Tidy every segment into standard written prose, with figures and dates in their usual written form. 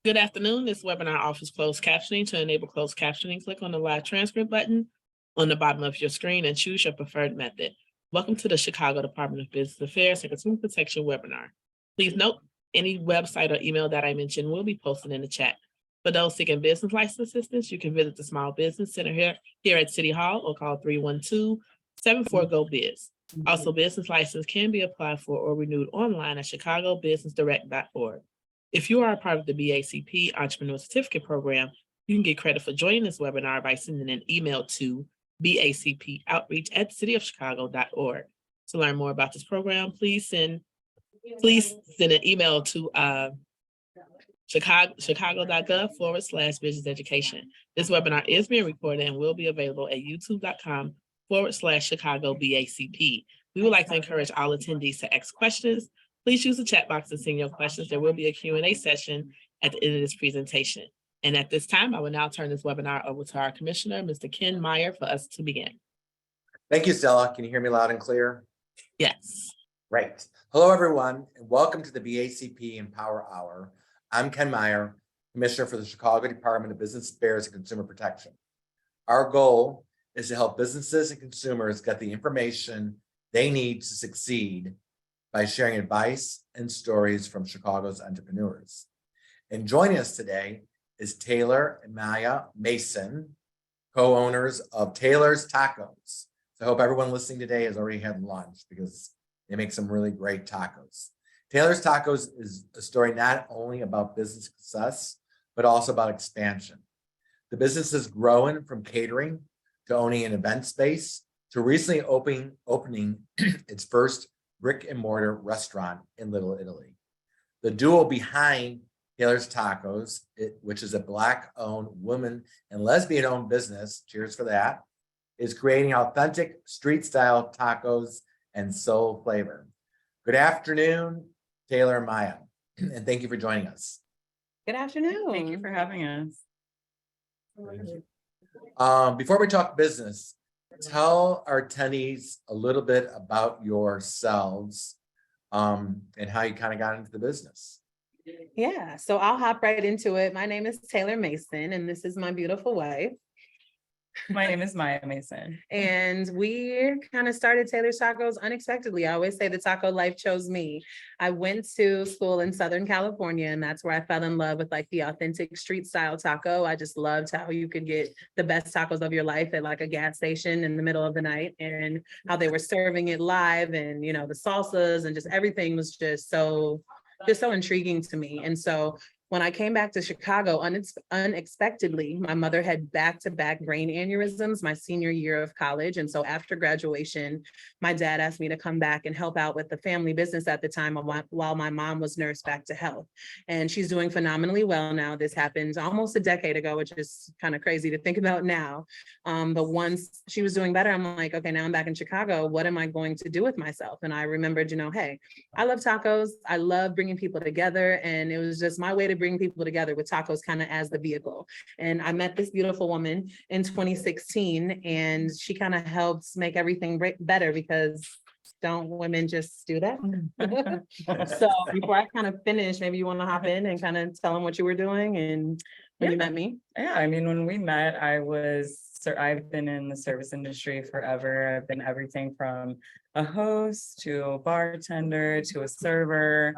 Good afternoon. This webinar offers closed captioning. To enable closed captioning, click on the live transcript button on the bottom of your screen and choose your preferred method. Welcome to the Chicago Department of Business Affairs and Consumer Protection webinar. Please note, any website or email that I mentioned will be posted in the chat. For those seeking business license assistance, you can visit the Small Business Center here at City Hall or call 312-74-GO-BIZ. Also, business license can be applied for or renewed online at chicagobusinessdirect.org. If you are a part of the BACP Entrepreneur Certificate Program, you can get credit for joining this webinar by sending an email to bacpoutreach@cityofchicago.org. To learn more about this program, please send an email to chicago.gov/business education. This webinar is being recorded and will be available at youtube.com/Chicago BACP. We would like to encourage all attendees to ask questions. Please use the chat box to send your questions. There will be a Q&A session at the end of this presentation. And at this time, I will now turn this webinar over to our commissioner, Mr. Ken Meyer, for us to begin. Thank you, Stella. Can you hear me loud and clear? Yes. Right. Hello, everyone, and welcome to the BACP Empower Hour. I'm Ken Meyer, Commissioner for the Chicago Department of Business Affairs and Consumer Protection. Our goal is to help businesses and consumers get the information they need to succeed by sharing advice and stories from Chicago's entrepreneurs. And joining us today is Taylor and Maya Mason, co-owners of Taylor's Tacos. So I hope everyone listening today has already had lunch because they make some really great tacos. Taylor's Tacos is a story not only about business success, but also about expansion. The business is growing from catering to owning an event space to recently opening its first brick-and-mortar restaurant in Little Italy. The duo behind Taylor's Tacos, which is a Black-owned, woman and lesbian-owned business, cheers for that, is creating authentic street-style tacos and soul flavor. Good afternoon, Taylor and Maya, and thank you for joining us. Good afternoon. Thank you for having us. Before we talk business, tell our attendees a little bit about yourselves and how you kind of got into the business. Yeah, so I'll hop right into it. My name is Taylor Mason, and this is my beautiful wife. My name is Maya Mason. And we kind of started Taylor's Tacos unexpectedly. I always say the taco life chose me. I went to school in Southern California, and that's where I fell in love with like the authentic street style taco. I just loved how you could get the best tacos of your life at like a gas station in the middle of the night, and how they were serving it live, and you know, the salsas and just everything was just so intriguing to me. And so when I came back to Chicago unexpectedly, my mother had back-to-back brain aneurysms my senior year of college. And so after graduation, my dad asked me to come back and help out with the family business at the time while my mom was nursed back to health. And she's doing phenomenally well now. This happened almost a decade ago, which is kind of crazy to think about now. But once she was doing better, I'm like, okay, now I'm back in Chicago. What am I going to do with myself? And I remembered, you know, hey, I love tacos. I love bringing people together. And it was just my way to bring people together with tacos kind of as the vehicle. And I met this beautiful woman in 2016, and she kind of helped make everything better, because don't women just do that? So before I kind of finish, maybe you want to hop in and kind of tell them what you were doing and when you met me. Yeah, I mean, when we met, I've been in the service industry forever. I've been everything from a host to a bartender to a server.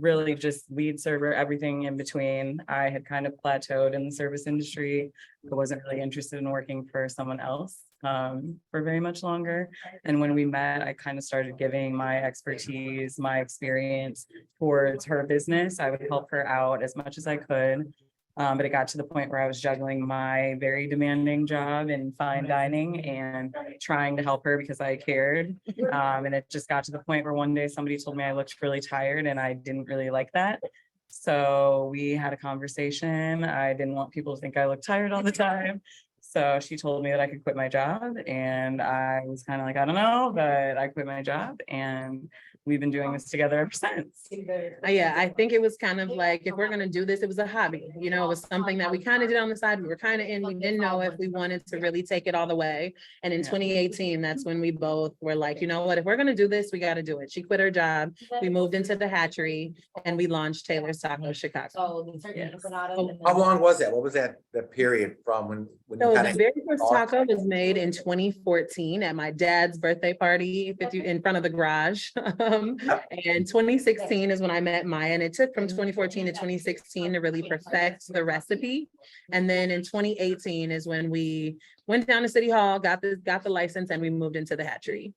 Really just lead server, everything in between. I had kind of plateaued in the service industry. I wasn't really interested in working for someone else for very much longer. And when we met, I kind of started giving my expertise, my experience towards her business. I would help her out as much as I could. But it got to the point where I was juggling my very demanding job in fine dining and trying to help her because I cared. And it just got to the point where one day somebody told me I looked really tired, and I didn't really like that. So we had a conversation. I didn't want people to think I looked tired all the time. So she told me that I could quit my job, and I was kind of like, I don't know, but I quit my job and we've been doing this together ever since. Yeah, I think it was kind of like, if we're gonna do this, it was a hobby, you know, it was something that we kind of did on the side. We were kind of in, we didn't know if we wanted to really take it all the way. And in Yeah. 2018, that's when we both were like, you know what, if we're gonna do this, we gotta do it. She quit her job, we moved into the hatchery, and we launched Taylor's Taco Chicago. Yes. How long was that? What was that, the period from when you So kind the of? very first taco was made in 2014 at my dad's birthday party, in front of the garage. And 2016 is when I met Maya, and it took from 2014 to 2016 to really perfect the recipe. And then in 2018 is when we went down to City Hall, got the license, and we moved into the hatchery.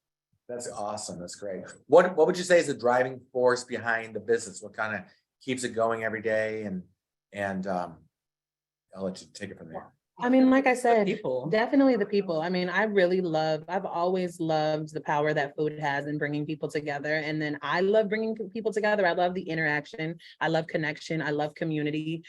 That's awesome. That's great. What would you say is the driving force behind the business? What kind of keeps it going every day? And I'll let you take it from there. I mean, like I said, People. definitely the people. I mean, I've always loved the power that food has in bringing people together. And then I love bringing people together. I love the interaction. I love connection. I love community.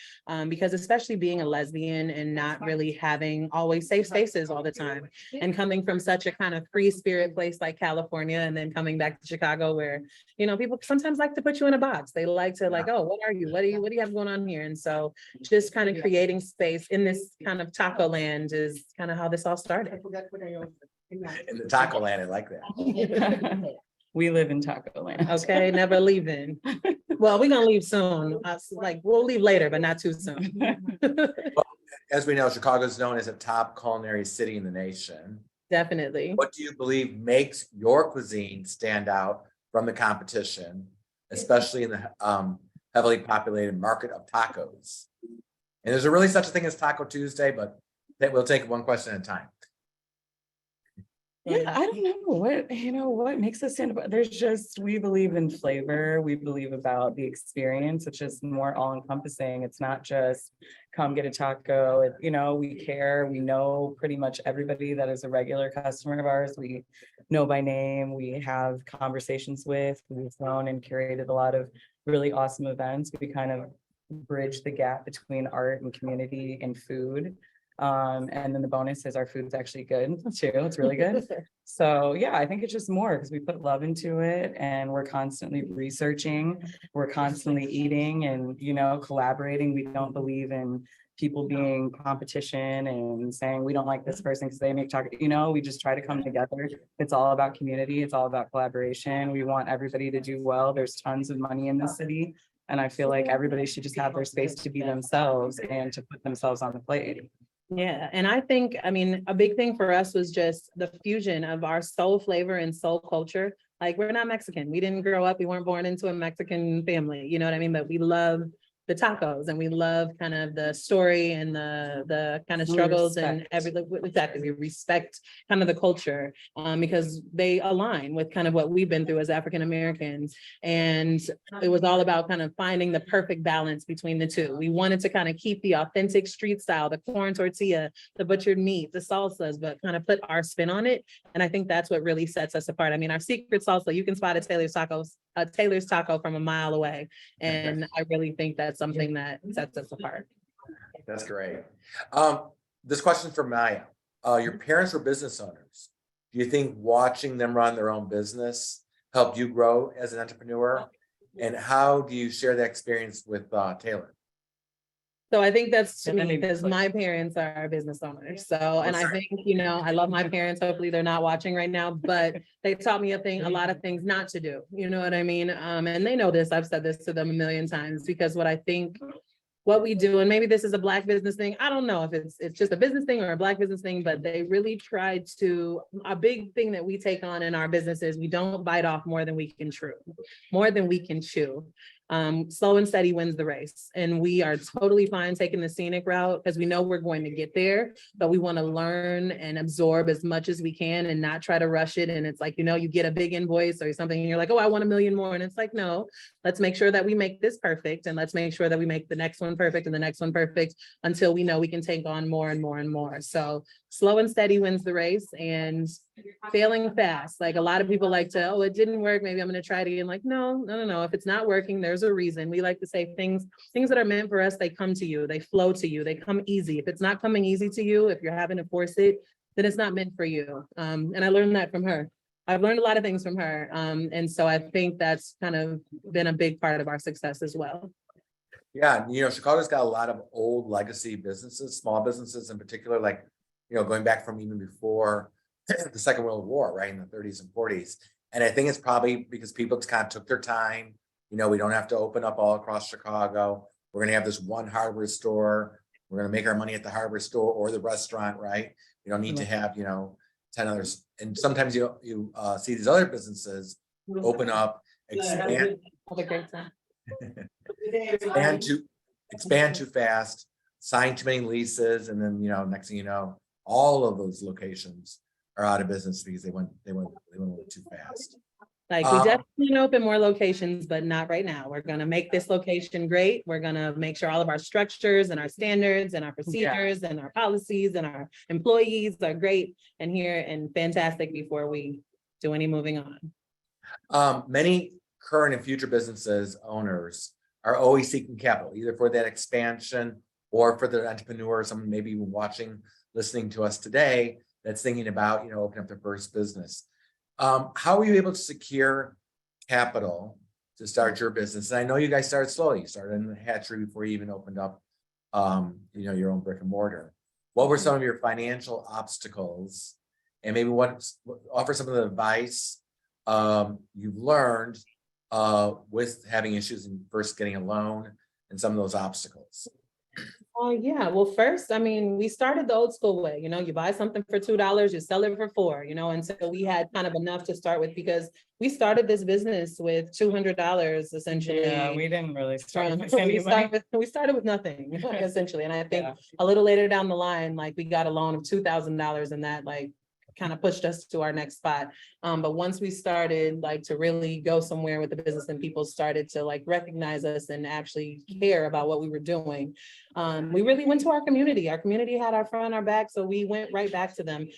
Because especially being a lesbian and not really having always safe spaces all the time, and coming from such a kind of free spirit place like California, and then coming back to Chicago where, you know, people sometimes like to put you in a box. They like to like, oh, what are you? What do you have going on here? And so just kind of creating space in this kind of taco land is kind of how this all started. In the taco land, I like that. We live in Taco Land. Okay, never leaving. Well, we're gonna leave soon. We'll leave later, but not too soon. As we know, Chicago is known as a top culinary city in the nation. Definitely. What do you believe makes your cuisine stand out from the competition, especially in the heavily populated market of tacos? And there's really such a thing as Taco Tuesday, but we'll take one question at a time. Yeah, I don't know what makes us stand apart. There's just, we believe in flavor. We believe about the experience. It's just more all encompassing. It's not just come get a taco. We care. We know pretty much everybody that is a regular customer of ours. We know by name. We have conversations with. We've grown and curated a lot of really awesome events. We kind of bridge the gap between art and community and food. And then the bonus is our food's actually good too. It's really good. So yeah, I think it's just more because we put love into it, and we're constantly researching, we're constantly eating and, collaborating. We don't believe in people being competition and saying we don't like this person because they make taco. We just try to come together. It's all about community. It's all about collaboration. We want everybody to do well. There's tons of money in this city, and I feel like everybody should just have their space to be themselves and to put themselves on the plate. Yeah, and I think, a big thing for us was just the fusion of our soul flavor and soul culture. Like, we're not Mexican. We didn't grow up, we weren't born into a Mexican family, you know what I mean? But we love the tacos, and we love kind of the story and the kind of struggles and everything. Exactly, we respect kind of the culture because they align with kind of what we've been through as African Americans. And it was all about kind of finding the perfect balance between the two. We wanted to kind of keep the authentic street style, the corn tortilla, the butchered meat, the salsas, but kind of put our spin on it. And I think that's what really sets us apart. I mean, our secret salsa, you can spot a Taylor's Taco from a mile away. And I really think that's something that sets us apart. That's great. This question for Maya. Your parents were business owners. Do you think watching them run their own business helped you grow as an entrepreneur? And how do you share that experience with Taylor? So I think that's to me because my parents are business owners. So, and I think, I love my parents. Hopefully they're not watching right now, but they taught me a lot of things not to do. You know what I mean? And they know this. I've said this to them a million times because what we do, and maybe this is a Black business thing. I don't know if it's just a business thing or a Black business thing, but they really tried to, a big thing that we take on in our business is we don't bite off more than we can chew. Slow and steady wins the race. And we are totally fine taking the scenic route because we know we're going to get there, but we want to learn and absorb as much as we can and not try to rush it. And it's like, you get a big invoice or something and you're like, oh, I want $1 million more. And it's like, no, let's make sure that we make this perfect. And let's make sure that we make the next one perfect and the next one perfect until we know we can take on more and more and more. So slow and steady wins the race, and failing fast. Like, a lot of people like to, oh, it didn't work, maybe I'm going to try it again. Like, no. If it's not working, there's a reason. We like to say things that are meant for us, they come to you, they flow to you, they come easy. If it's not coming easy to you, if you're having to force it, then it's not meant for you. And I learned that from her. I've learned a lot of things from her. And so I think that's kind of been a big part of our success as well. Yeah, Chicago's got a lot of old legacy businesses, small businesses in particular, like, going back from even before the Second World War, right, in the 30s and 40s. And I think it's probably because people just kind of took their time. We don't have to open up all across Chicago. We're going to have this one hardware store. We're going to make our money at the hardware store or the restaurant, right? We don't need to have, 10 others. And sometimes you see these other businesses open up, expand, Have a great time. expand too fast, sign too many leases, and then next thing you know, all of those locations are out of business because they went a little too fast. Like we definitely can open more locations, but not right now. We're gonna make this location great. We're gonna make sure all of our structures and our standards and our procedures and our policies and our employees are great and here and fantastic before we do any moving on. Many current and future businesses owners are always seeking capital, either for that expansion or for their entrepreneurs, someone maybe even watching, listening to us today, that's thinking about, opening up their first business. How were you able to secure capital to start your business? And I know you guys started slowly. You started in the hatchery before you even opened up, your own brick and mortar. What were some of your financial obstacles? And maybe offer some of the advice you've learned with having issues in first getting a loan and some of those obstacles? Yeah, well, first, I mean, we started the old school way, you buy something for $2, you sell it for $4, and so we had kind of enough to start with because we started this business with $200 essentially. Yeah, we didn't really start with any money. We started with nothing essentially. And I think a little later down the line, like we got a loan of $2,000 and that kind of pushed us to our next spot. But once we started to really go somewhere with the business and people started to recognize us and actually care about what we were doing, we really went to our community. Our community had our front, our back, so we went right back to them.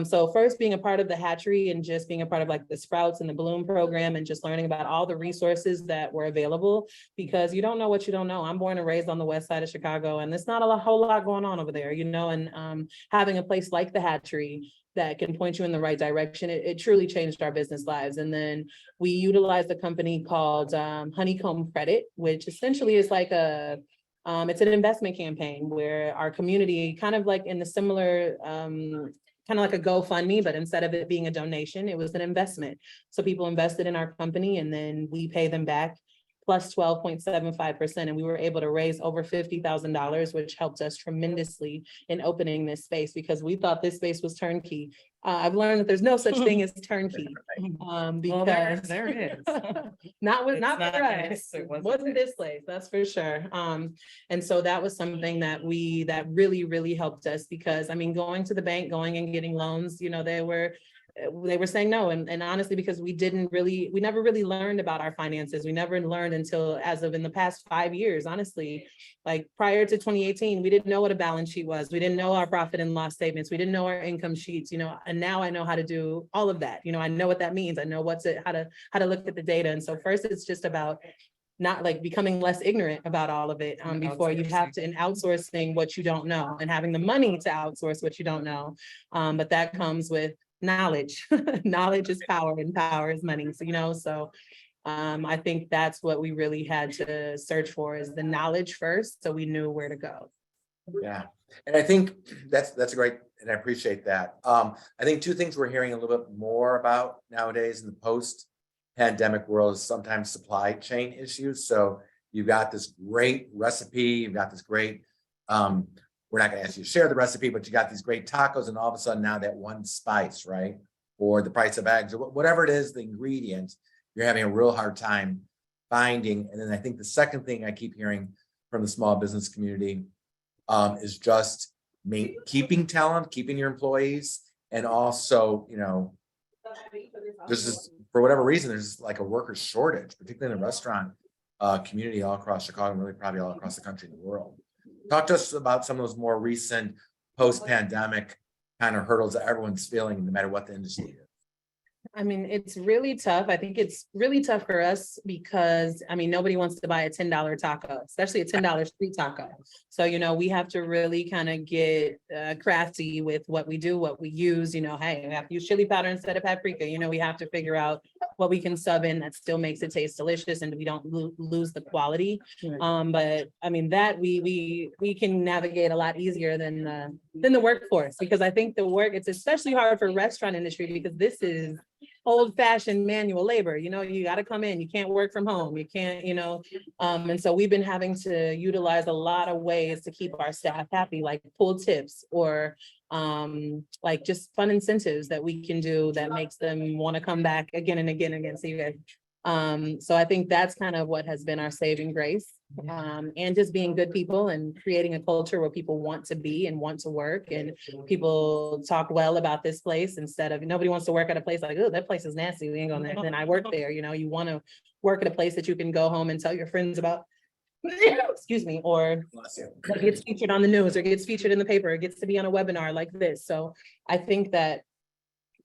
So first being a part of the hatchery and just being a part of the Sprouts and the Bloom program and just learning about all the resources that were available, because you don't know what you don't know. I'm born and raised on the west side of Chicago, and there's not a whole lot going on over there, and having a place like the hatchery that can point you in the right direction, it truly changed our business lives. And then we utilized a company called Honeycomb Credit, which essentially is it's an investment campaign where our community kind of in the similar, kind of like a GoFundMe, but instead of it being a donation, it was an investment. So people invested in our company and then we pay them back plus 12.75%. And we were able to raise over $50,000, which helped us tremendously in opening this space because we thought this space was turnkey. I've learned that there's no such thing as turnkey. Because there it is. not for us. It wasn't this place, that's for sure. And so that was something that really, really helped us because going to the bank, going and getting loans, they were saying no. And honestly, because we never really learned about our finances. We never learned until as of in the past 5 years, honestly, prior to 2018, we didn't know what a balance sheet was. We didn't know our profit and loss statements. We didn't know our income sheets, and now I know how to do all of that. I know what that means. I know how to look at the data. And so first it's just about not becoming less ignorant about all of it before you have to, in outsourcing what you don't know and having the money to outsource what you don't know. But that comes with knowledge. Knowledge is power and power is money. So, I think that's what we really had to search for is the knowledge first. So we knew where to go. Yeah. And I think that's a great, and I appreciate that. I think two things we're hearing a little bit more about nowadays in the post-pandemic world is sometimes supply chain issues. So you've got this great recipe, you've got this great, we're not going to ask you to share the recipe, but you got these great tacos and all of a sudden now that one spice, right? Or the price of eggs or whatever it is, the ingredient, you're having a real hard time finding. And then I think the second thing I keep hearing from the small business community is just keeping talent, keeping your employees. And also, there's this, for whatever reason, there's a worker shortage, particularly in the restaurant community all across Chicago, and really probably all across the country and the world. Talk to us about some of those more recent post-pandemic kind of hurdles that everyone's feeling, no matter what the industry is. I mean, it's really tough. I think it's really tough for us because, I mean, nobody wants to buy a $10 taco, especially a $10 street taco. So, we have to really kind of get crafty with what we do, what we use, hey, we have to use chili powder instead of paprika. We have to figure out what we can sub in that still makes it taste delicious and we don't lose the quality. But I mean, that we can navigate a lot easier than the workforce, because I think it's especially hard for restaurant industry because this is old fashioned manual labor. You got to come in, you can't work from home, you can't, and so we've been having to utilize a lot of ways to keep our staff happy, like pull tips or like just fun incentives that we can do that makes them want to come back again and again and again. So you guys, so I think that's kind of what has been our saving grace. And just being good people and creating a culture where people want to be and want to work, and people talk well about this place instead of, nobody wants to work at a place like, oh, that place is nasty, we ain't gonna, then I work there. You want to work at a place that you can go home and tell your friends about, excuse me, or that gets featured on the news or gets featured in the paper, it gets to be on a webinar like this. So I think that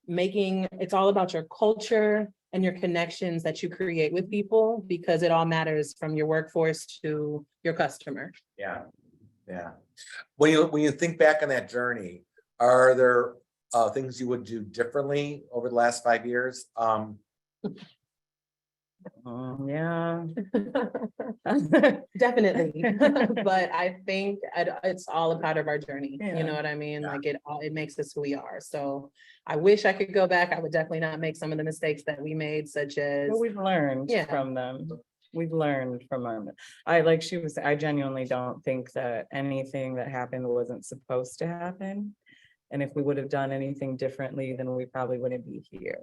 it's all about your culture and your connections that you create with people, because it all matters from your workforce to your customer. Yeah. When you think back on that journey, are there things you would do differently over the last 5 years? Yeah. Definitely. But I think it's all a part of our journey. Yeah. You know what I mean? Yeah. Like it makes us who we are. So I wish I could go back. I would definitely not make some of the mistakes that we made, such as, But we've learned Yeah. from them. We've learned from them. I genuinely don't think that anything that happened wasn't supposed to happen. And if we would have done anything differently, then we probably wouldn't be here.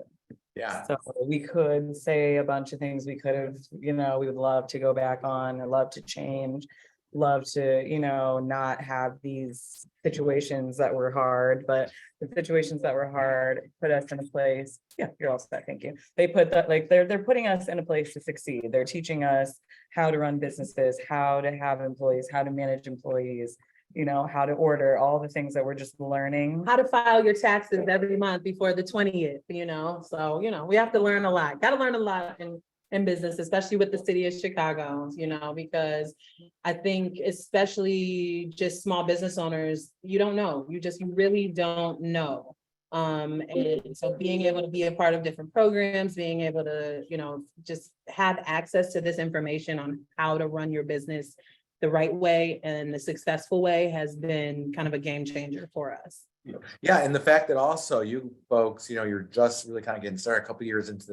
Yeah. So we could say a bunch of things we could have, we would love to go back on, or love to change, love to, not have these situations that were hard, but the situations that were hard put us in a place. Yeah, you're all set. Thank you. They put that, like, they're putting us in a place to succeed. They're teaching us how to run businesses, how to have employees, how to manage employees, how to order, all the things that we're just learning. how to file your taxes every month before the 20th, so, we have to learn a lot, got to learn a lot in business, especially with the city of Chicago, because I think especially just small business owners, you don't know, you really don't know. And so being able to be a part of different programs, being able to, just have access to this information on how to run your business the right way and the successful way has been kind of a game changer for us. Yeah, and the fact that also you folks, you're just really kind of getting started a couple of years into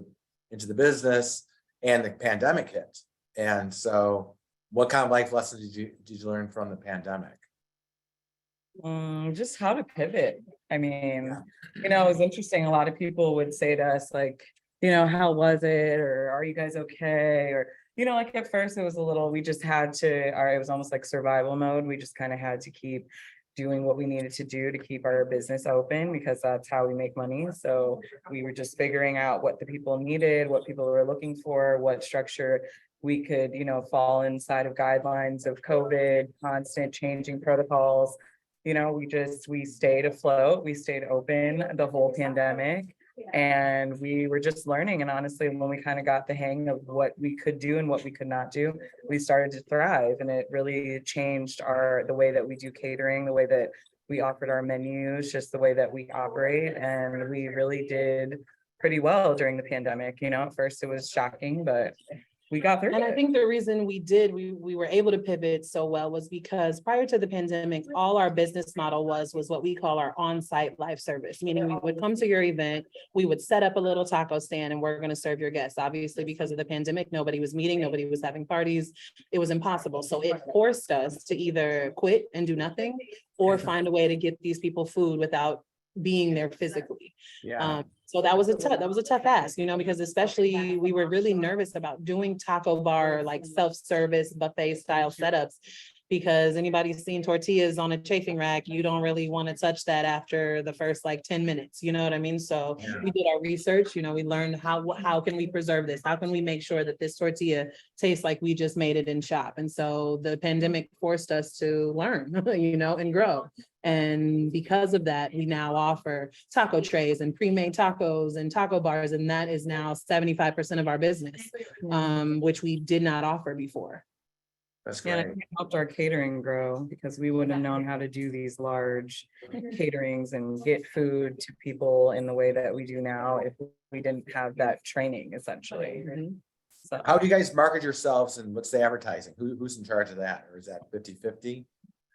the business, and the pandemic hit. And so what kind of life lessons did you learn from the pandemic? Just how to pivot. I mean, it was interesting. A lot of people would say to us, like, how was it? Or are you guys okay? Or, like at first it was we just had to, it was almost like survival mode. We just kind of had to keep doing what we needed to do to keep our business open, because that's how we make money. So we were just figuring out what the people needed, what people were looking for, what structure we could, fall inside of guidelines of COVID, constant changing protocols. We stayed afloat, we stayed open the whole pandemic, and we were just learning. And honestly, when we kind of got the hang of what we could do and what we could not do, we started to thrive. And it really changed the way that we do catering, the way that we offered our menus, just the way that we operate. And we really did pretty well during the pandemic. At first it was shocking, but we got through. And I think the reason we were able to pivot so well was because prior to the pandemic, all our business model was what we call our on-site live service, meaning we would come to your event, we would set up a little taco stand, and we're going to serve your guests. Obviously, because of the pandemic, nobody was meeting, nobody was having parties. It was impossible. So it forced us to either quit and do nothing, or find a way to get these people food without being there physically. So that was a tough ask, because especially we were really nervous about doing taco bar, like self-service buffet style setups, because anybody's seen tortillas on a chafing rack, you don't really want to touch that after the first 10 minutes, you know what I mean? So we did our research, we learned how can we preserve this? How can we make sure that this tortilla tastes like we just made it in shop? And so the pandemic forced us to learn, and grow. And because of that, we now offer taco trays and pre-made tacos and taco bars, and that is now 75% of our business, which we did not offer before. That's Yeah, great. it helped our catering grow because we wouldn't have known how to do these large caterings and get food to people in the way that we do now if we didn't have that training essentially. So How do you guys market yourselves and what's the advertising? Who's in charge of that? Or is that 50-50?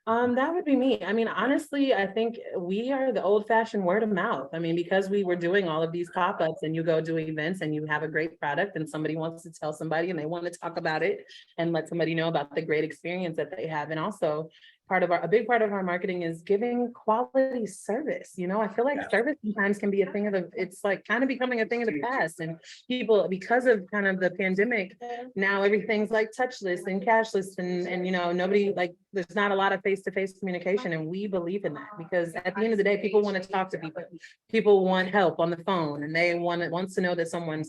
That would be me. I mean, honestly, I think we are the old fashioned word of mouth. I mean, because we were doing all of these pop-ups and you go do events and you have a great product and somebody wants to tell somebody and they want to talk about it and let somebody know about the great experience that they have. And also a big part of our marketing is giving quality service. You know, I feel like Yeah. service sometimes can be a thing of it's like kind of becoming a thing of the past. And people, because of kind of the pandemic, now everything's like touchless and cashless and you know, nobody like there's not a lot of face-to-face communication. And we believe in that because at the end of the day, people want to talk to people. People want help on the phone and they wants to know that someone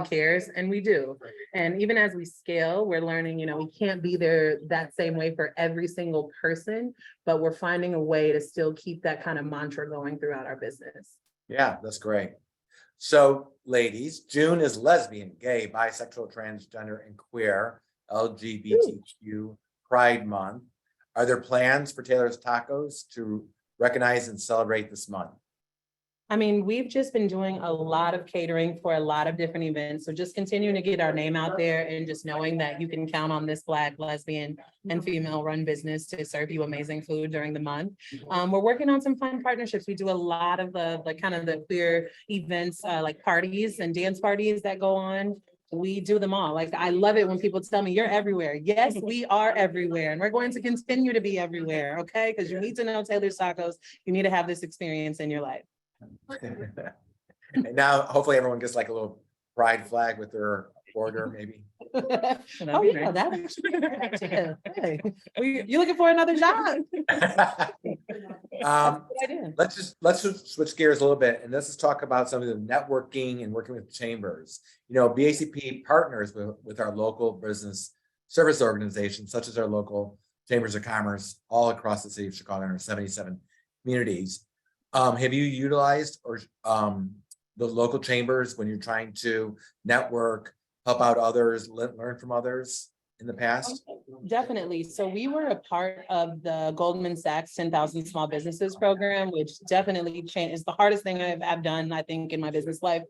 cares, and we do. And even as we scale, we're learning, you know, we can't be there that same way for every single person, but we're finding a way to still keep that kind of mantra going throughout our business. Yeah, that's great. So ladies, June is lesbian, gay, bisexual, transgender, and queer, LGBTQ Pride Month. Are there plans for Taylor's Tacos to recognize and celebrate this month? I mean, we've just been doing a lot of catering for a lot of different events. So just continuing to get our name out there and just knowing that you can count on this Black, lesbian, and female run business to serve you amazing food during the month. We're working on some fun partnerships. We do a lot of the kind of the queer events, like parties and dance parties that go on. We do them all. Like, I love it when people tell me you're everywhere. Yes, we are everywhere. And we're going to continue to be everywhere. Okay. Because you need to know Taylor's Tacos. You need to have this experience in your life. And now hopefully everyone gets like a little pride flag with their order, maybe. Oh, yeah, that would be great. Yeah. Hey, you looking for another job? Let's switch gears a little bit and let's just talk about some of the networking and working with chambers. You know, BACP partners with our local business service organizations, such as our local chambers of commerce all across the city of Chicago and our 77 communities. Have you utilized the local chambers when you're trying to network, help out others, learn from others in the past? Definitely. So we were a part of the Goldman Sachs 10,000 Small Businesses Program, which definitely changed. It's the hardest thing I've done, I think, in my business life,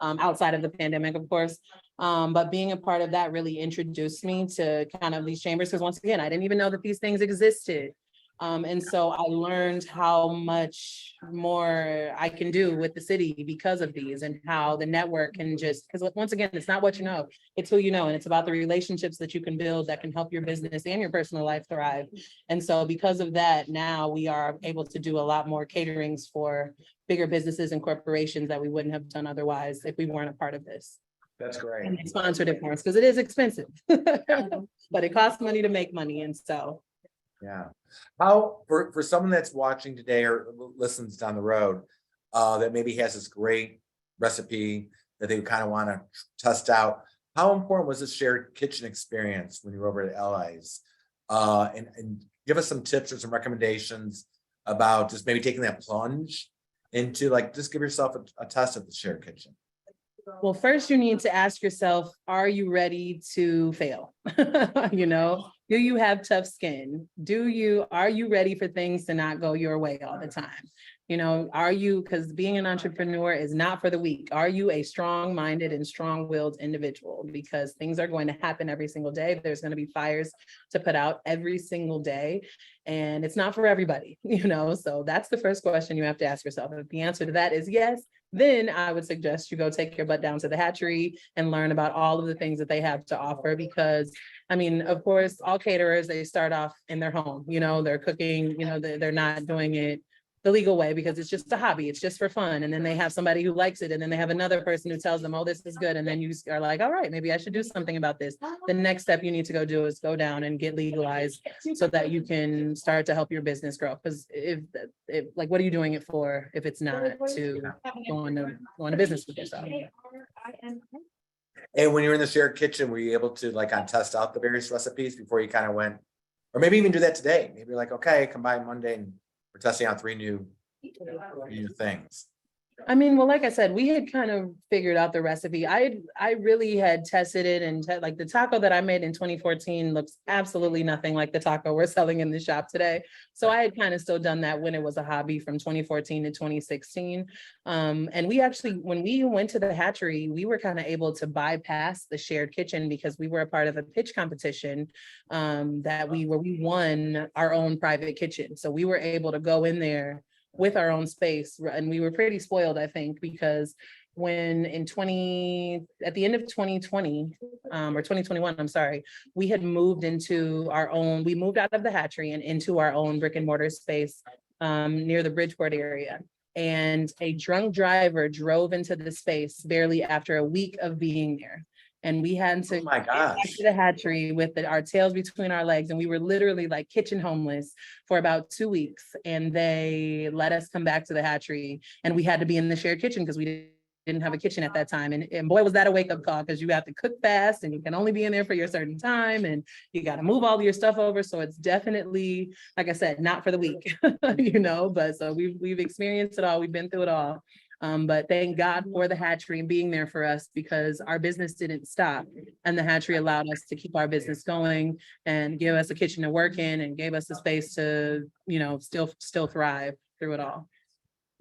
outside of the pandemic, of course. But being a part of that really introduced me to kind of these chambers, because once again, I didn't even know that these things existed. And so I learned how much more I can do with the city because of these, and how the network can just, because once again, it's not what you know, it's who you know, and it's about the relationships that you can build that can help your business and your personal life thrive. And so because of that, now we are able to do a lot more caterings for bigger businesses and corporations that we wouldn't have done otherwise if we weren't a part of this. That's great. And they sponsored it for us because it is expensive, but it costs money to make money. And so yeah. How, for someone that's watching today or listens down the road, that maybe has this great recipe that they kind of want to test out, how important was this shared kitchen experience when you were over at LA's? And give us some tips or some recommendations about just maybe taking that plunge into, like, just give yourself a test of the shared kitchen. well, first you need to ask yourself, are you ready to fail? You know, do you have tough skin? Are you ready for things to not go your way all the time? You know, because being an entrepreneur is not for the weak. Are you a strong-minded and strong-willed individual? Because things are going to happen every single day. There's going to be fires to put out every single day. And it's not for everybody, you know? So that's the first question you have to ask yourself. If the answer to that is yes, then I would suggest you go take your butt down to the hatchery and learn about all of the things that they have to offer. Because, I mean, of course, all caterers, they start off in their home, you know, they're cooking, you know, they're not doing it the legal way because it's just a hobby, it's just for fun. And then they have somebody who likes it, and then they have another person who tells them, oh, this is good. And then you are like, all right, maybe I should do something about this. The next step you need to go do is go down and get legalized so that you can start to help your business grow. Because if like, what are you doing it for if it's not to go on a business with yourself? And when you're in the shared kitchen, were you able to test out the various recipes before you kind of went, or maybe even do that today? Maybe you're like, okay, come by Monday and We're testing out three new things. I mean, well, like I said, we had kind of figured out the recipe. I really had tested it and like the taco that I made in 2014 looks absolutely nothing like the taco we're selling in the shop today. So I had kind of still done that when it was a hobby from 2014 to 2016. And we actually, when we went to the hatchery, we were kind of able to bypass the shared kitchen because we were a part of a pitch competition where we won our own private kitchen. So we were able to go in there with our own space. And we were pretty spoiled, I think, because when at the end of 2020, or 2021, I'm sorry, we had moved we moved out of the hatchery and into our own brick and mortar space near the Bridgeport area. And a drunk driver drove into the space barely after a week of being there. And we had to Oh my get back gosh. to the hatchery with our tails between our legs. And we were literally like kitchen homeless for about 2 weeks. And they let us come back to the hatchery. And we had to be in the shared kitchen because we didn't have a kitchen at that time. And boy, was that a wake up call, because you have to cook fast and you can only be in there for your certain time. And you got to move all of your stuff over. So it's definitely, like I said, not for the weak, but so we've experienced it all. We've been through it all. But thank God for the hatchery and being there for us, because our business didn't stop, and the hatchery allowed us to keep our business going and give us a kitchen to work in and gave us the space to, still thrive through it all.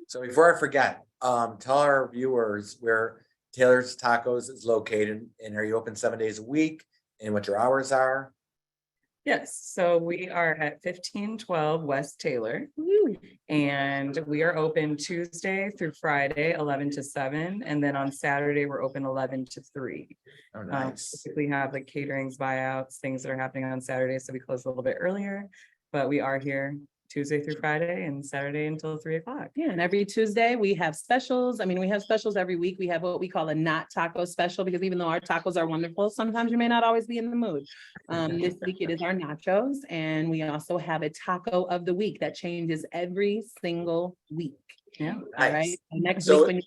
So before I forget, tell our viewers where Taylor's Tacos is located, and are you open 7 days a week, and what your hours are? Yes, so we are at 1512 West Taylor, and we are open Tuesday through Friday, 11 to 7, and then on Saturday, we're open 11 to 3. Oh, nice. Typically have like caterings, buyouts, things that are happening on Saturday, so we close a little bit earlier, but we are here Tuesday through Friday and Saturday until 3 o'clock. Yeah, and every Tuesday we have specials. I mean, we have specials every week. We have what we call a not taco special, because even though our tacos are wonderful, sometimes you may not always be in the mood. This week it is our nachos, and we also have a taco of the week that changes every single week. Yeah. All right. Nice. And next So- week,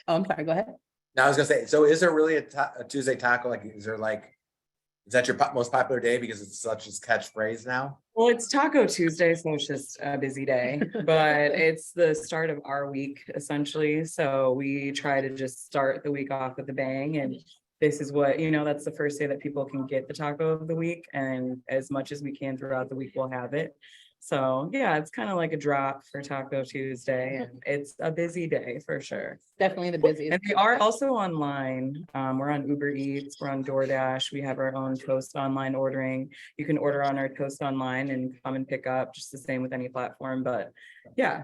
I'm sorry, go ahead. Now I was gonna say, so is there really a Tuesday taco? Like, is that your most popular day because it's such a catchphrase now? Well, it's Taco Tuesday, so it's just a busy day, but it's the start of our week essentially. So we try to just start the week off with a bang, and this is what, that's the first day that people can get the taco of the week, and as much as we can throughout the week, we'll have it. So yeah, it's kind of like a drop for Taco Tuesday, and it's a busy day for sure. Definitely the busiest. And we are also online. We're on Uber Eats, we're on DoorDash. We have our own Toast online ordering. You can order on our Toast online and come and pick up, just the same with any platform. But yeah,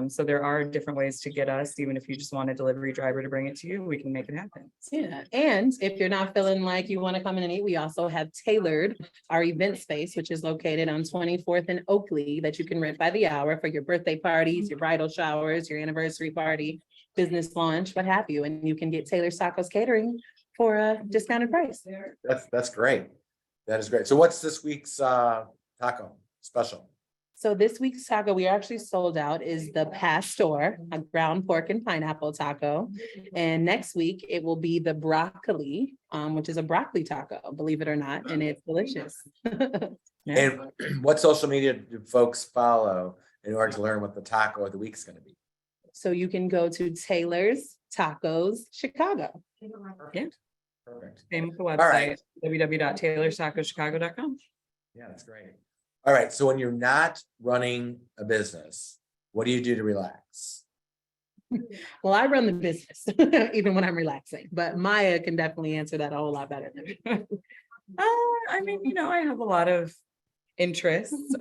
so there are different ways to get us. Even if you just want a delivery driver to bring it to you, we can make it happen. Yeah, and if you're not feeling like you want to come in and eat, we also have Tailored, our event space, which is located on 24th and Oakley, that you can rent by the hour for your birthday parties, your bridal showers, your anniversary party, business launch, what have you. And you can get Taylor's Tacos catering for a discounted price. That's great. That is great. So what's this week's taco special? So this week's taco, we are actually sold out, is the Pastor, a ground pork and pineapple taco. And next week it will be the broccoli, which is a broccoli taco, believe it or not, and it's delicious. Yeah. And what social media do folks follow in order to learn what the taco of the week is going to be? So you can go to Taylor's Tacos Chicago. Yeah. Perfect. Same with the right. website, www.taylorstacochicago.com. Yeah, that's great. All right. So when you're not running a business, what do you do to relax? Well, I run the business, even when I'm relaxing, but Maya can definitely answer that a whole lot better. I mean, I have a lot of interests.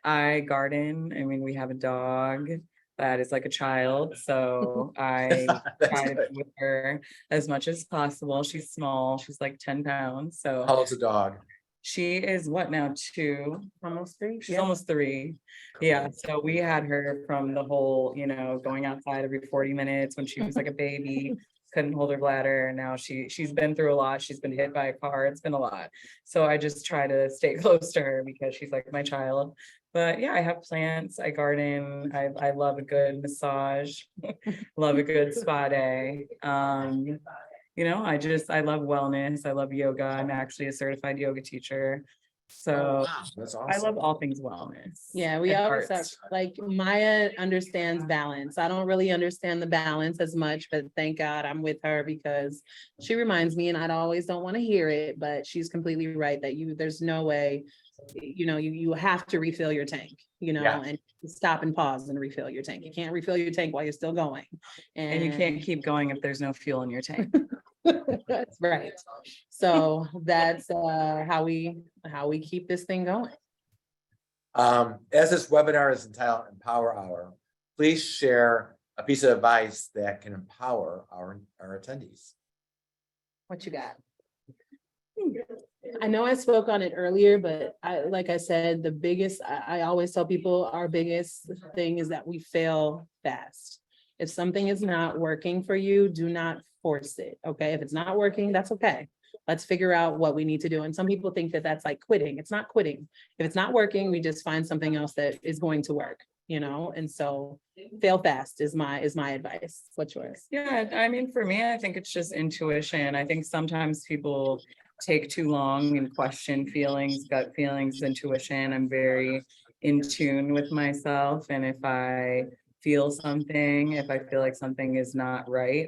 I garden. I mean, we have a dog that is like a child, so I That's try to good. be with her as much as possible. She's small. She's like 10 pounds. So How old's the dog? she is what now, 2? Almost 3. She's almost 3. Yeah. So we had her from the whole, going outside every 40 minutes when she was like a baby, couldn't hold her bladder. Now she's been through a lot. She's been hit by a car. It's been a lot. So I just try to stay close to her because she's like my child. But yeah, I have plants. I garden. I love a good massage. Love a good spa day. I love wellness. I love yoga. I'm actually a certified yoga teacher. So Wow, that's I awesome. love all things wellness. Yeah, we and always have, arts. like, Maya understands balance. I don't really understand the balance as much, but thank God I'm with her because she reminds me, and I always don't want to hear it, but she's completely right that there's no way, you have to refill your tank, Yeah. and stop and pause and refill your tank. You can't refill your tank while you're still going. And you can't keep going if there's no fuel in your tank. That's right. So that's how we keep this thing going. As this webinar is entitled Empower Hour, please share a piece of advice that can empower our attendees. What you got? I know I spoke on it earlier, but like I said, I always tell people our biggest thing is that we fail fast. If something is not working for you, do not force it. Okay. If it's not working, that's okay. Let's figure out what we need to do. And some people think that that's like quitting. It's not quitting. If it's not working, we just find something else that is going to work, and so fail fast is my advice. What's yours? Yeah, I mean, for me, I think it's just intuition. I think sometimes people take too long and question feelings, gut feelings, intuition. I'm very in tune with myself. And if I feel something, if I feel like something is not right,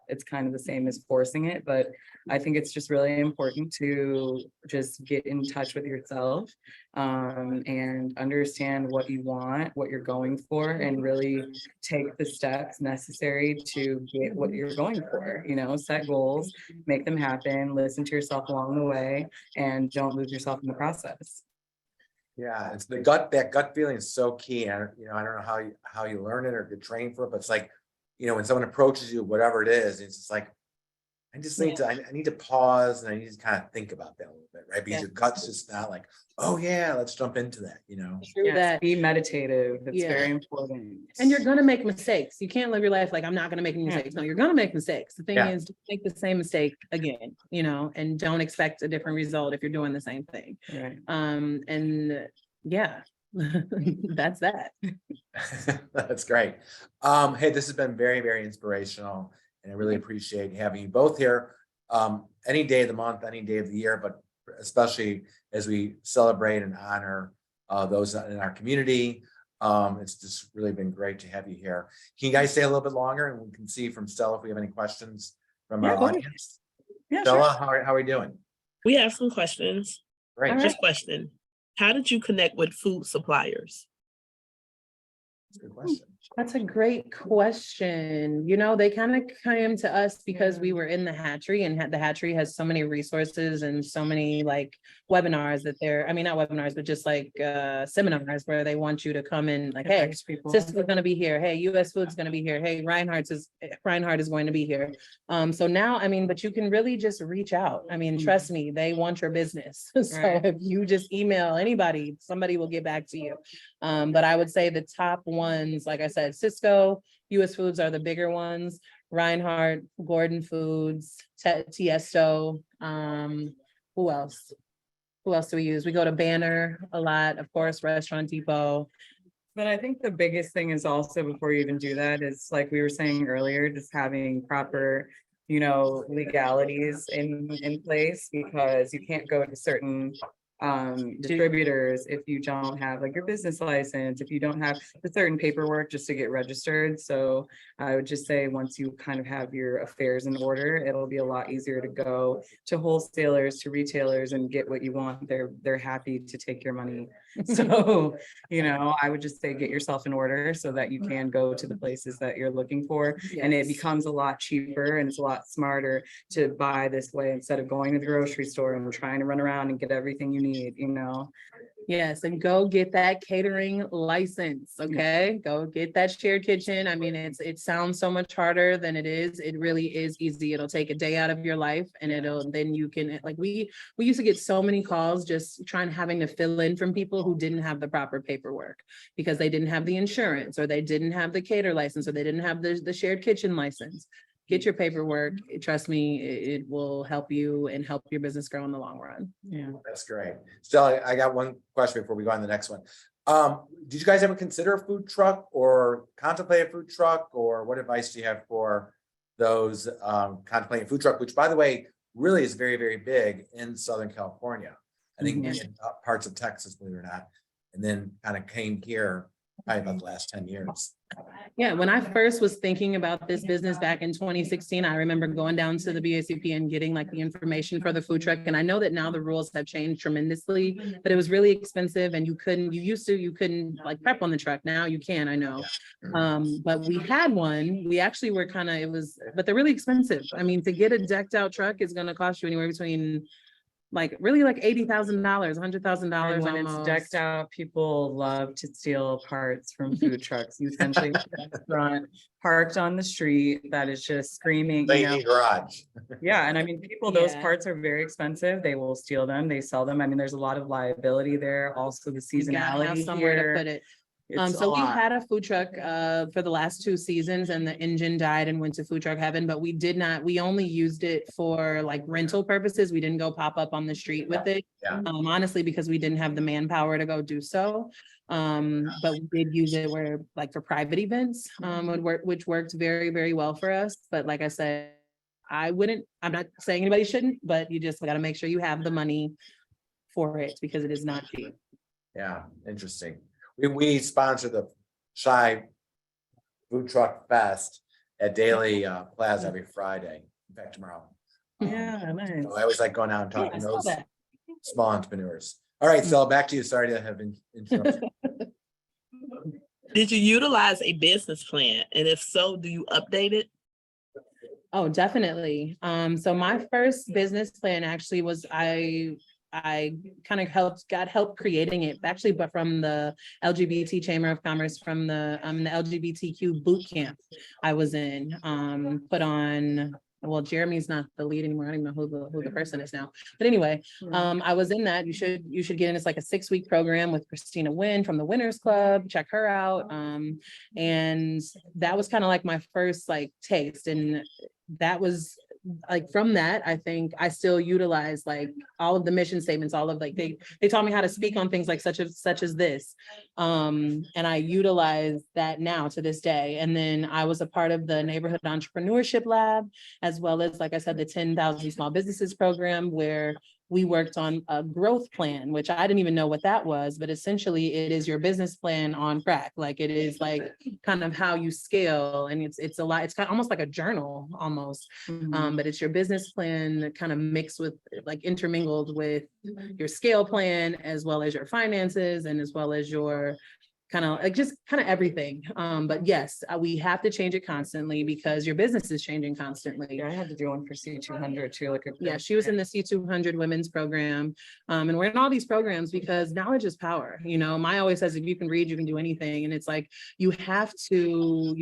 it's kind of the same as forcing it. But I think it's just really important to just get in touch with yourself and understand what you want, what you're going for, and really take the steps necessary to get what you're going for. Set goals, make them happen, listen to yourself along the way, and don't lose yourself in the process. Yeah, it's that gut feeling is so key. And I don't know how you learn it or get trained for it, but it's like, when someone approaches you, whatever it is, it's just like, I just need to, I need to pause and I need to kind of think about that a little bit, right? Because your gut's just not like, oh yeah, let's jump into that, True Yes, that. be meditative. It's Yeah. very important. And you're gonna make mistakes. You can't live your life like I'm not gonna make any Yeah. mistakes. No, you're gonna make mistakes. The thing Yeah. is, don't make the same mistake again, and don't expect a different result if you're doing the same thing. Right. And yeah, that's that. That's great. Hey, this has been very, very inspirational, and I really appreciate having you both here. Any day of the month, any day of the year, but especially as we celebrate and honor those in our community. It's just really been great to have you here. Can you guys stay a little bit longer, and we can see from Stella if we have any questions from our Yeah, go ahead. audience? Yeah, Stella, sure. how are we doing? We have some questions. Great. All First question, how did you connect with food suppliers? That's a good question. That's a great question. They kind of came to us because we were in the hatchery, and the hatchery has so many resources and so many like webinars that not webinars, but just like seminars where they want you to come in like, hey, Cisco's going to be here. Hey, US Food's going to be here. Hey, Reinhardt is going to be here. So now, but you can really just reach out. Trust me, they want your business. So Right. if you just email anybody, somebody will get back to you. But I would say the top ones, like I said, Cisco, US Foods are the bigger ones. Reinhardt, Gordon Foods, Tiesto. Who else? Who else do we use? We go to Banner a lot, of course, Restaurant Depot. But I think the biggest thing is also, before you even do that, is like we were saying earlier, just having proper, legalities in place, because you can't go to certain distributors if you don't have like your business license, if you don't have the certain paperwork just to get registered. So I would just say once you kind of have your affairs in order, it'll be a lot easier to go to wholesalers, to retailers, and get what you want. They're happy to take your money. So, I would just say get yourself in order so that you can go to the places that you're looking for. And it becomes a lot cheaper, and it's a lot smarter to buy this way instead of going to the grocery store and trying to run around and get everything you need. Yes, and go get that catering license. Okay, go get that shared kitchen. It sounds so much harder than it is. It really is easy. It'll take a day out of your life, and then you can, like, we used to get so many calls just having to fill in from people who didn't have the proper paperwork because they didn't have the insurance, or they didn't have the cater license, or they didn't have the shared kitchen license. Get your paperwork. Trust me, it will help you and help your business grow in the long run. Yeah. That's great. Stella, I got one question before we go on to the next one. Did you guys ever consider a food truck or contemplate a food truck, or what advice do you have for those contemplating food truck, which, by the way, really is very, very big in Southern California? I think Mhm. in parts of Texas, believe it or not, and then kind of came here probably about the last 10 years. Yeah, when I first was thinking about this business back in 2016, I remember going down to the BACP and getting like the information for the food truck. And I know that now the rules have changed tremendously, but it was really expensive and you couldn't like prep on the truck. Now you can, I know. But we had one, we actually were but they're really expensive. I mean, to get a decked out truck is gonna cost you anywhere between like $80,000, $100,000 And when it's decked out, people love to steal parts from food trucks. You essentially have a restaurant parked on the street that is just screaming, you know. Lady garage. Yeah, and I mean, those Yeah. parts are very expensive. They will steal them, they sell them. I mean, there's a lot of liability there. Also, the You gotta have seasonality somewhere to here. put it. It's a So we lot. had a food truck for the last 2 seasons and the engine died and went to food truck heaven, but we only used it for like rental purposes. We didn't go pop up on the street with it. Yeah. Honestly, because we didn't have the manpower to go do so. But we did use it for private events, which worked very, very well for us. But like I said, I'm not saying anybody shouldn't, but you just gotta make sure you have the money for it because it is not cheap. Yeah, interesting. We sponsor the Shy Food Truck Fest at Daily Plaza every Friday. In fact, tomorrow. Yeah, nice. So I always like going out and Yeah, I talking to saw those that. small entrepreneurs. All right, so back to you. Sorry to have interrupted. Did you utilize a business plan? And if so, do you update it? Oh, definitely. So my first business plan actually was I kind of got help creating it actually, but from the LGBT Chamber of Commerce, from the LGBTQ boot camp I was in, put on. Well, Jeremy's not the lead anymore. I don't even know who the person is now. But anyway, I was in that. You should get in. It's like a 6-week program with Christina Wynn from the Winners Club. Check her out. And that was kind of like my first like taste. And that was like from that, I think I still utilize like all of the mission statements, all of like they taught me how to speak on things like such as this. And I utilize that now to this day. And then I was a part of the Neighborhood Entrepreneurship Lab, as well as, like I said, the 10,000 Small Businesses Program, where we worked on a growth plan, which I didn't even know what that was, but essentially it is your business plan on crack. Like it is like kind of how you scale, and it's a lot, it's kind of almost like a journal almost. But it's your business plan kind of mixed with like intermingled with your scale plan, as well as your finances, and as well as your kind of like just kind of everything. But yes, we have to change it constantly because your business is changing constantly. Yeah, I had to do one for C200 too. Yeah, she was in the C200 women's program. And we're in all these programs because knowledge is power. You know, Maya always says, if you can read, you can do anything. And it's like, you have to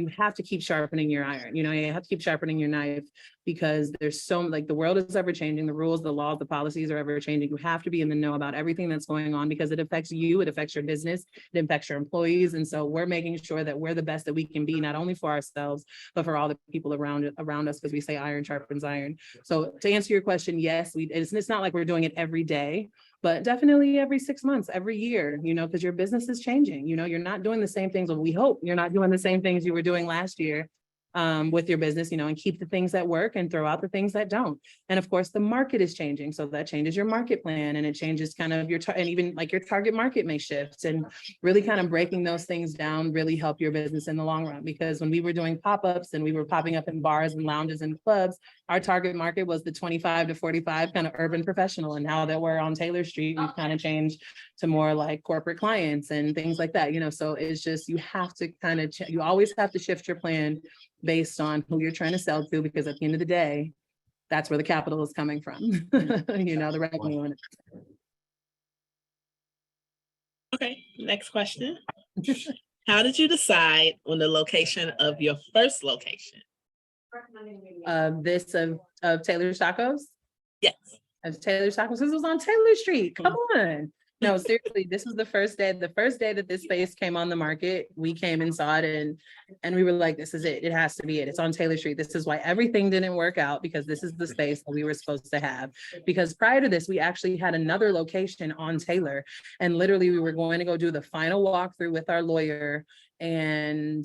keep sharpening your iron. You know, you have to keep sharpening your knife, because there's so like the world is ever changing. The rules, the laws, the policies are ever changing. You have to be in the know about everything that's going on, because it affects you, it affects your business, it affects your employees. And so we're making sure that we're the best that we can be, not only for ourselves, but for all the people around us, because we say iron sharpens iron. So to answer your question, yes, it's not like we're doing it every day, but definitely every 6 months, every year, you know, because your business is changing. You know, you're not doing the same things. Well, we hope you're not doing the same things you were doing last year with your business, you know, and keep the things that work and throw out the things that don't. And of course, the market is changing. So that changes your market plan, and it changes kind of and even like your target market may shift, and really kind of breaking those things down really help your business in the long run. Because when we were doing pop-ups and we were popping up in bars and lounges and clubs, our target market was the 25 to 45 kind of urban professional. And now that we're on Taylor Street, we've kind of changed to more like corporate clients and things like that, you know. So it's just, you have to kind of, you always have to shift your plan based on who you're trying to sell to, because at the end of the day, that's where the capital is coming from, you know, the revenue. In it. Okay, next question. How did you decide on the location of your first location? Of Taylor's Tacos? Yes. Of Taylor's Tacos, this was on Taylor Street, come on. No, seriously, this was the first day that this space came on the market. We came and saw it, and we were like, this is it. It has to be it. It's on Taylor Street. This is why everything didn't work out, because this is the space that we were supposed to have. Because prior to this, we actually had another location on Taylor, and literally we were going to go do the final walkthrough with our lawyer, and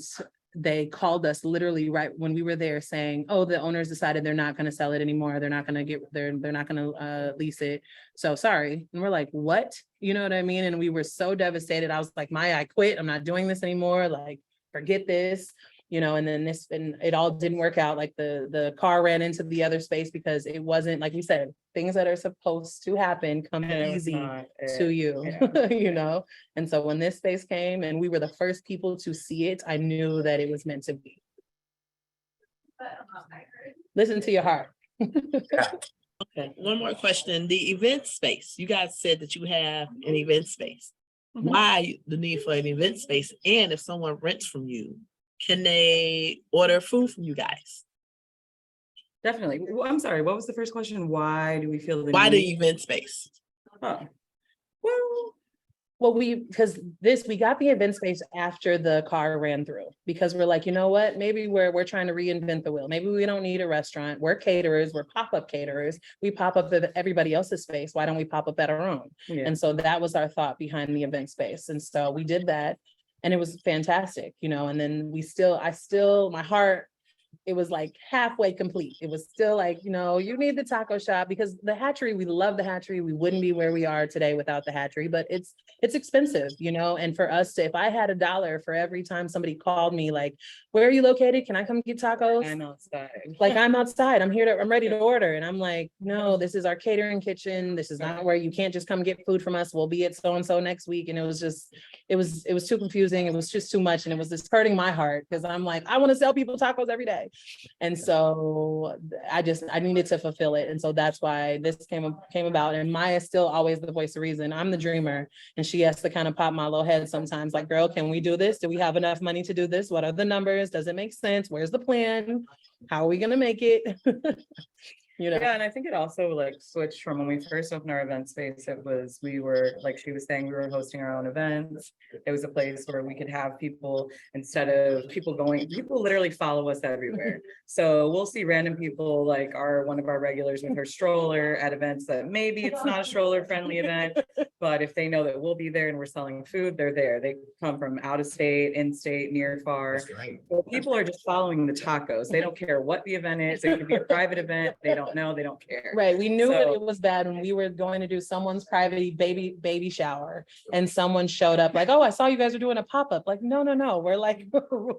they called us literally right when we were there saying, oh, the owners decided they're not going to sell it anymore. They're not going to they're not going to lease it. So sorry. And we're like, what? You know what I mean? And we were so devastated. I was like, Maya, I quit. I'm not doing this anymore. Like, forget this. And then it all didn't work out. Like the car ran into the other space because it wasn't, like we said, things that are supposed to happen come easy to you, Yeah. And so when this space came and we were the first people to see it, I knew that it was meant to be. Listen to your heart. Okay, one more question. The event space, you guys said that you have an event space. Mhm. Why the need for an event space? And if someone rents from you, can they order food from you guys? Definitely. Well, I'm sorry, what was the first question? Why do we feel the Why need? the event space? Oh. Well, because we got the event space after the car ran through, because we're like, you know what, maybe we're trying to reinvent the wheel. Maybe we don't need a restaurant. We're caterers, we're pop-up caterers. We pop up at everybody else's space. Why don't we pop up at our own? Yeah. And so that was our thought behind the event space. And so we did that and it was fantastic, and then my heart, it was like halfway complete. It was still like, you need the taco shop, because the hatchery, we love the hatchery. We wouldn't be where we are today without the hatchery, but it's expensive, and for us to, if I had $1 for every time somebody called me, like, where are you located? Can I come get tacos? I'm outside. Like, I'm outside, I'm ready to order. And I'm like, no, this is our catering kitchen. This is not where you can't just come get food from us. We'll be at so-and-so next week. And it was too confusing. It was just too much. And it was just hurting my heart, because I'm like, I want to sell people tacos every day. And so I needed to fulfill it. And so that's why this came about. And Maya's still always the voice of reason. I'm the dreamer. And she has to kind of pop my little head sometimes, like, girl, can we do this? Do we have enough money to do this? What are the numbers? Does it make sense? Where's the plan? How are we gonna make it? Yeah, and I think it also like switched from when we first opened our event space. We were, like she was saying, we were hosting our own events. It was a place where we could have people, instead of people literally follow us everywhere. So we'll see random people, like one of our regulars with her stroller at events that maybe it's not a stroller friendly event, but if they know that we'll be there and we're selling food, they're there. They come from out of state, in state, near, far. That's great. So people are just following the tacos. They don't care what the event is. It could be a private event. They don't know, they don't care. Right. We knew that So- it was bad when we were going to do someone's private baby shower, and someone showed up like, oh, I saw you guys are doing a pop-up. Like, no. We're like,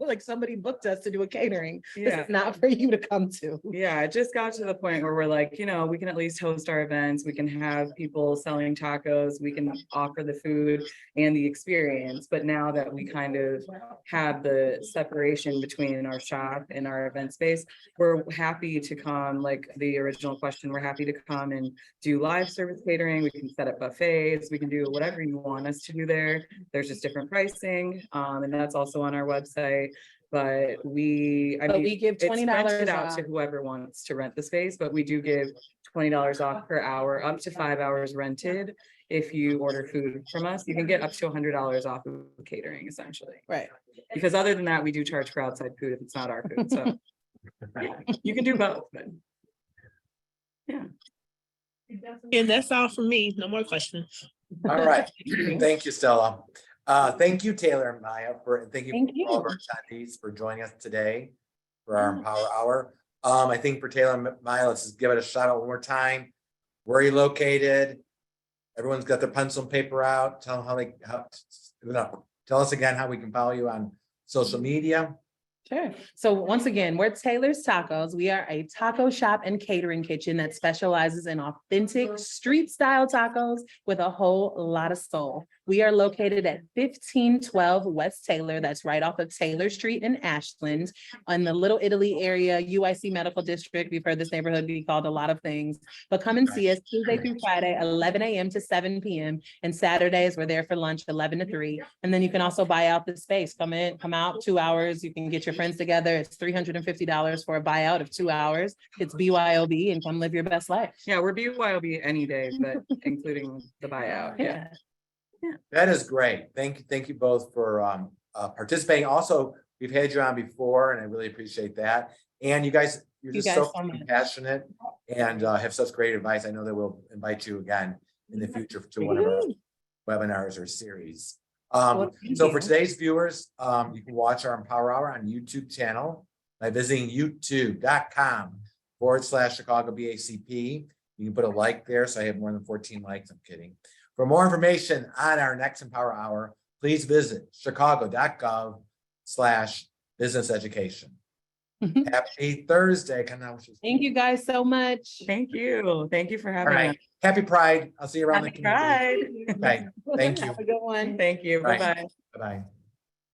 like somebody booked us to do a catering. This Yeah. is not for you to come to. Yeah, it just got to the point where we're like, we can at least host our events. We can have people selling tacos. We can offer the food and the experience. But now that we kind of have the separation between our shop and our event space, we're happy to come, like the original question, we're happy to come and do live service catering. We can set up buffets. We can do whatever you want us to do there. There's just different pricing. And that's also on our website. But we give it's $20 rented out off. to whoever wants to rent the space, but we do give $20 off per hour, up to 5 hours rented. If you order food from us, you can get up to $100 off of catering, essentially. Right. Because other than that, we do charge for outside food if it's not our food. So yeah, you can do both, but yeah. And that's all from me. No more questions. All right. Thank you, Stella. Thank you, Taylor and Maya, and thank you for all of our attendees for joining us today for our Empower Hour. I think for Taylor and Maya, let's just give it a shout out one more time. Where are you located? Everyone's got their pencil and paper out. Tell them tell us again how we can follow you on social media. Sure. So once again, we're Taylor's Tacos. We are a taco shop and catering kitchen that specializes in authentic street style tacos with a whole lot of soul. We are located at 1512 West Taylor. That's right off of Taylor Street in Ashland, in the Little Italy area, UIC Medical District. We've heard this neighborhood be called a lot of things, but come and see us Tuesday through Friday, 11 a.m. to 7 p.m. And Saturdays, we're there for lunch, 11 to 3. And then you can also buy out the space. Come out 2 hours. You can get your friends together. It's $350 for a buyout of 2 hours. It's BYOB, and come live your best life. Yeah, we're BYOB any day, but including the buyout. Yeah. That is great. Thank you both for participating. Also, we've had you on before, and I really appreciate that. And you guys, you're just so compassionate and have such great advice. I know that we'll invite you again in the future to one of our webinars or series. Well, thank So for you. today's viewers, you can watch our Empower Hour on YouTube channel by visiting youtube.com/Chicago BACP. You can put a like there. So I have more than 14 likes. I'm kidding. For more information on our next Empower Hour, please visit chicago.gov/business education. Happy Thursday. Thank you guys so much. Thank you. Thank you for All having us. right. Happy Pride. I'll see you around the Happy community. Pride. Okay. Thank you. Have a good one. Thank you. Right. Bye-bye. Bye-bye.